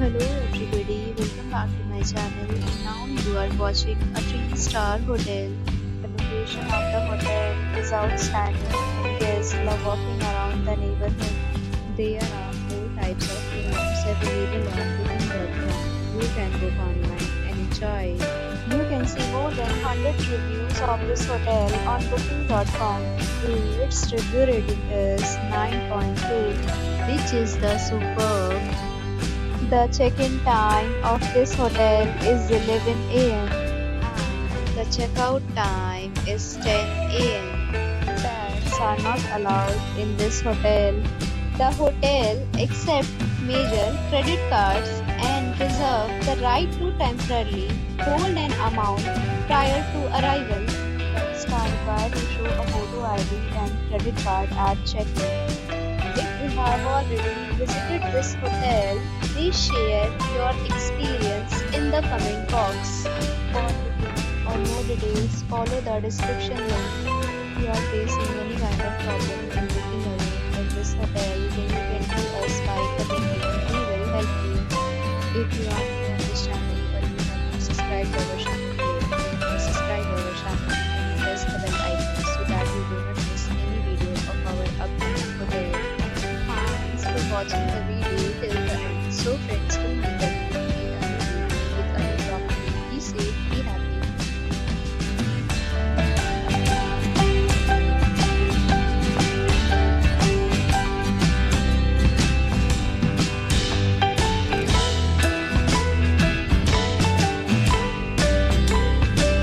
Hello everybody, welcome back to my channel. Now you are watching a 3-star hotel. The location of the hotel is outstanding and guests love walking around the neighborhood. There are 4 types of rooms available on booking.com. You can book online and enjoy. You can see more than 100 reviews of this hotel on booking.com. Its review rating is 9.2, which is the superb. The check-in time of this hotel is 11 a.m. and the checkout time is 10 a.m. Pets are not allowed in this hotel. The hotel accepts major credit cards and reserves the right to temporarily hold an amount prior to arrival. Guests are required to show a photo ID and credit card at check-in. If you have already visited this hotel, please share your experience in the comment box. For booking or more details, follow the description link. If you are facing any kind of problem in booking a room in this hotel, then you can tell us by commenting and we will help you. If you are new on this channel or you have not subscribed our channel yet, then please subscribe our channel and press the bell icon so that you do not miss any video of our upcoming hotel. Thanks for watching the video.